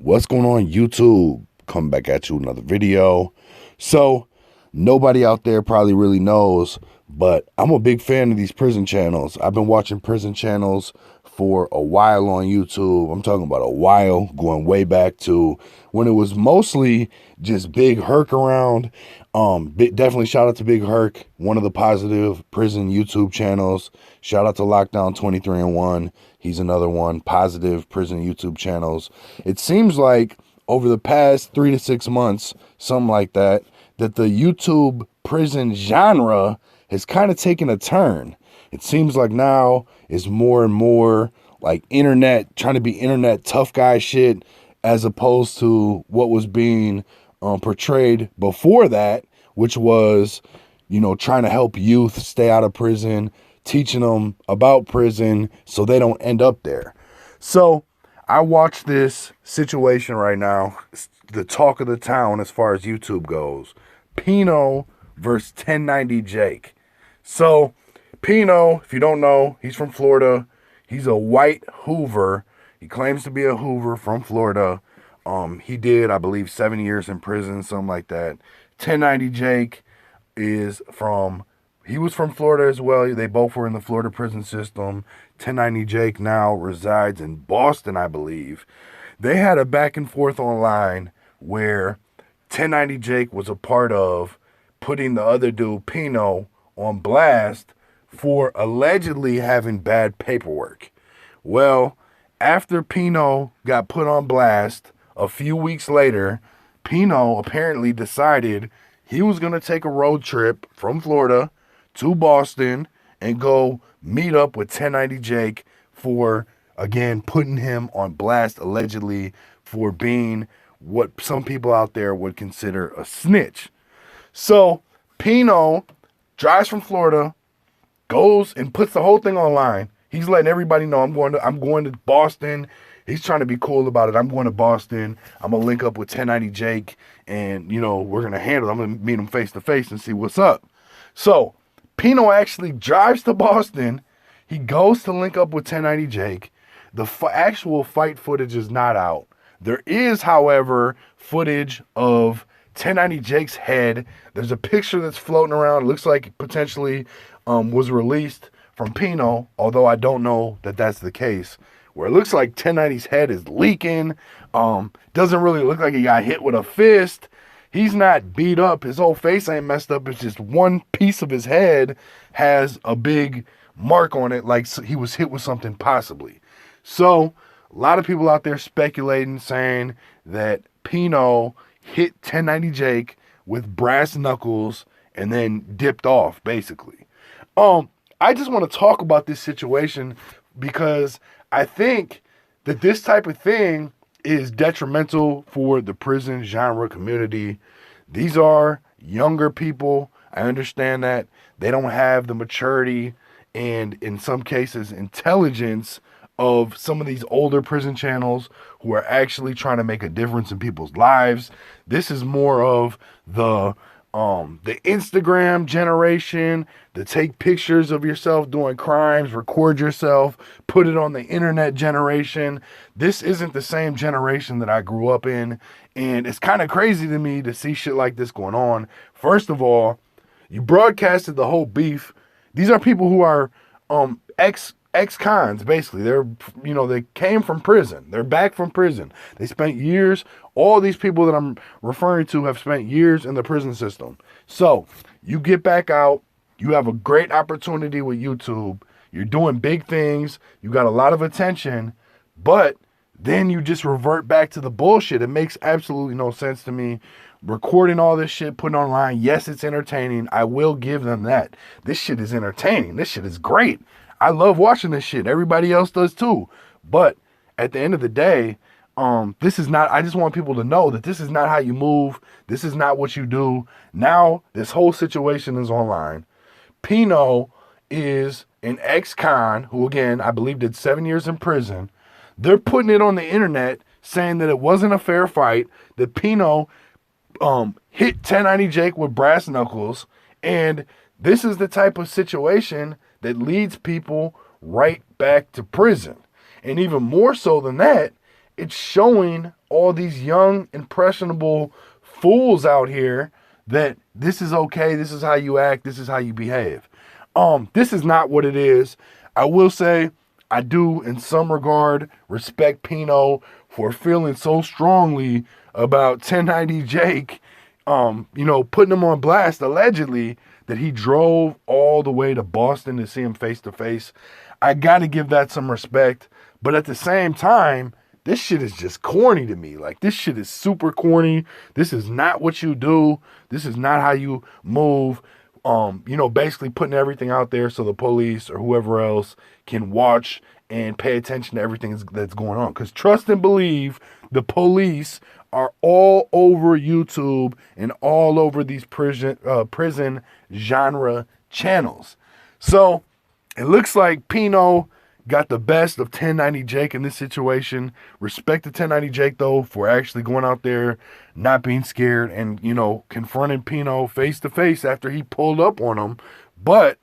What's going on, YouTube? Coming back at you with another video. So nobody out there probably really knows, but I'm a big fan of these prison channels. I've been watching prison channels for a while on YouTube. I'm talking about a while, going way back to when it was mostly just Big Herc around. Definitely shout out to Big Herc, one of the positive prison YouTube channels. Shout out to Lockdown 23 and 1. He's another one, positive prison YouTube channels. It seems like over the past 3 to 6 months, something like that, that the YouTube prison genre has kind of taken a turn. It seems like now it's more and more like internet, trying to be internet tough guy shit, as opposed to what was being portrayed before that, which was, trying to help youth stay out of prison, teaching them about prison so they don't end up there. So I watched this situation right now, the talk of the town as far as YouTube goes. PNO versus 1090 Jake. So PNO, if you don't know, he's from Florida. He's a white Hoover. He claims to be a Hoover from Florida. He did, I believe, 7 years in prison, something like that. 1090 Jake he was from Florida as well. They both were in the Florida prison system. 1090 Jake now resides in Boston, I believe. They had a back and forth online where 1090 Jake was a part of putting the other dude, PNO, on blast for allegedly having bad paperwork. Well, after PNO got put on blast, a few weeks later, PNO apparently decided he was going to take a road trip from Florida to Boston and go meet up with 1090 Jake for, again, putting him on blast allegedly for being what some people out there would consider a snitch. So PNO drives from Florida, goes and puts the whole thing online. He's letting everybody know, I'm going to Boston. He's trying to be cool about it. I'm going to Boston. I'm going to link up with 1090 Jake and, we're going to handle it. I'm going to meet him face to face and see what's up. So PNO actually drives to Boston. He goes to link up with 1090 Jake. The actual fight footage is not out. There is, however, footage of 1090 Jake's head. There's a picture that's floating around. It looks like it potentially was released from PNO, although I don't know that that's the case, where it looks like 1090's head is leaking. Doesn't really look like he got hit with a fist. He's not beat up. His whole face ain't messed up. It's just one piece of his head has a big mark on it, like he was hit with something possibly. So a lot of people out there speculating, saying that PNO hit 1090 Jake with brass knuckles and then dipped off, basically. I just want to talk about this situation because I think that this type of thing is detrimental for the prison genre community. These are younger people. I understand that they don't have the maturity and, in some cases, intelligence of some of these older prison channels who are actually trying to make a difference in people's lives. This is more of the Instagram generation, to take pictures of yourself doing crimes, record yourself, put it on the internet generation. This isn't the same generation that I grew up in, and it's kind of crazy to me to see shit like this going on. First of all, you broadcasted the whole beef. These are people who are ex-cons, basically. They came from prison. They're back from prison. They spent years. All these people that I'm referring to have spent years in the prison system. So you get back out. You have a great opportunity with YouTube. You're doing big things. You got a lot of attention, but then you just revert back to the bullshit. It makes absolutely no sense to me. Recording all this shit, putting online. Yes, it's entertaining. I will give them that. This shit is entertaining. This shit is great. I love watching this shit. Everybody else does too. But at the end of the day, this is not, I just want people to know that this is not how you move. This is not what you do. Now, this whole situation is online. PNO is an ex-con who, again, I believe did 7 years in prison. They're putting it on the internet saying that it wasn't a fair fight, that PNO hit 1090 Jake with brass knuckles, and this is the type of situation that leads people right back to prison. And even more so than that, it's showing all these young, impressionable fools out here that this is okay, this is how you act, this is how you behave. This is not what it is. I will say I do, in some regard, respect PNO for feeling so strongly about 1090 Jake, putting him on blast, allegedly, that he drove all the way to Boston to see him face to face. I got to give that some respect. But at the same time, this shit is just corny to me. Like, this shit is super corny. This is not what you do. This is not how you move. Basically putting everything out there so the police or whoever else can watch and pay attention to everything that's going on. Because trust and believe, the police are all over YouTube and all over these prison genre channels. So it looks like PNO got the best of 1090 Jake in this situation. Respect to 1090 Jake, though, for actually going out there, not being scared, and, confronting PNO face to face after he pulled up on him. But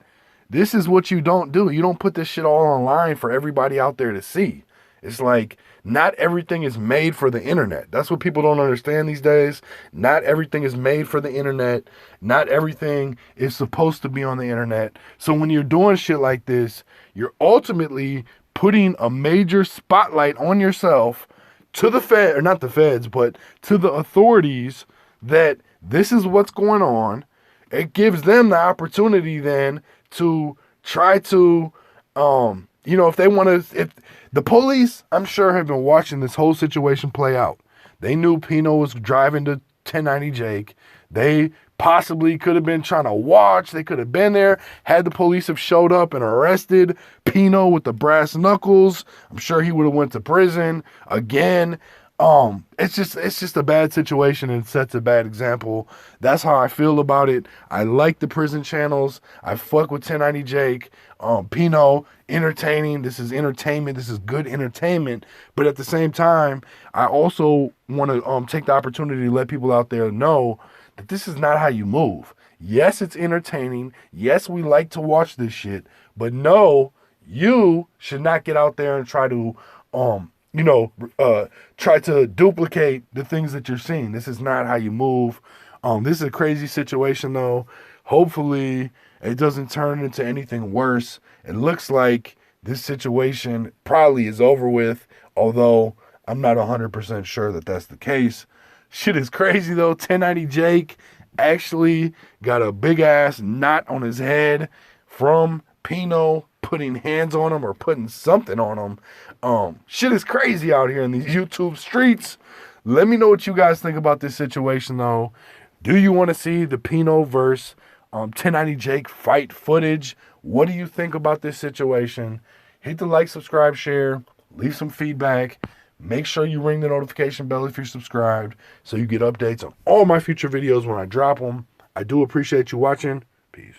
this is what you don't do. You don't put this shit all online for everybody out there to see. It's like, not everything is made for the internet. That's what people don't understand these days. Not everything is made for the internet. Not everything is supposed to be on the internet. So when you're doing shit like this, you're ultimately putting a major spotlight on yourself to the Fed, or not the feds, but to the authorities, that this is what's going on. It gives them the opportunity then to try to, if they want to, if the police, I'm sure, have been watching this whole situation play out. They knew PNO was driving to 1090 Jake. They possibly could have been trying to watch. They could have been there. Had the police have showed up and arrested PNO with the brass knuckles, I'm sure he would have went to prison again. It's just a bad situation and sets a bad example. That's how I feel about it. I like the prison channels. I fuck with 1090 Jake. PNO, entertaining. This is entertainment. This is good entertainment. But at the same time, I also want to take the opportunity to let people out there know that this is not how you move. Yes, it's entertaining. Yes, we like to watch this shit. But no, you should not get out there and try to try to duplicate the things that you're seeing. This is not how you move. This is a crazy situation, though. Hopefully, it doesn't turn into anything worse. It looks like this situation probably is over with, although I'm not 100% sure that that's the case. Shit is crazy, though. 1090 Jake actually got a big-ass knot on his head from PNO putting hands on him or putting something on him. Shit is crazy out here in these YouTube streets. Let me know what you guys think about this situation, though. Do you want to see the PNO verse 1090 Jake fight footage? What do you think about this situation? Hit the like, subscribe, share, leave some feedback. Make sure you ring the notification bell if you're subscribed so you get updates on all my future videos when I drop them. I do appreciate you watching. Peace.